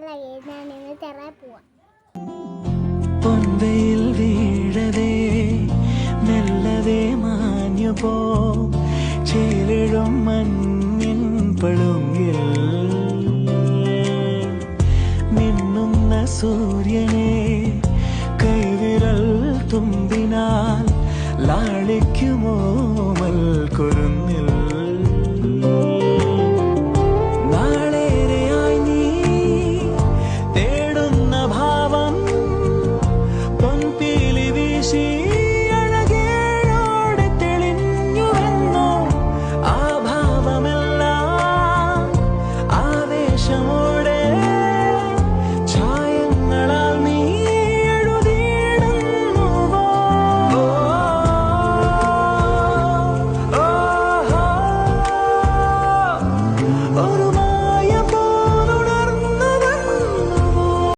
ഞാനിന്ന് തെറ പോവാം. പൊൻവെയിൽ വീഴവേ മെല്ലവേ മാഞ്ഞു പോ ചേലിടും മഞ്ഞിൻ പളുങ്കിൽ മിന്നുന്ന സൂര്യൻ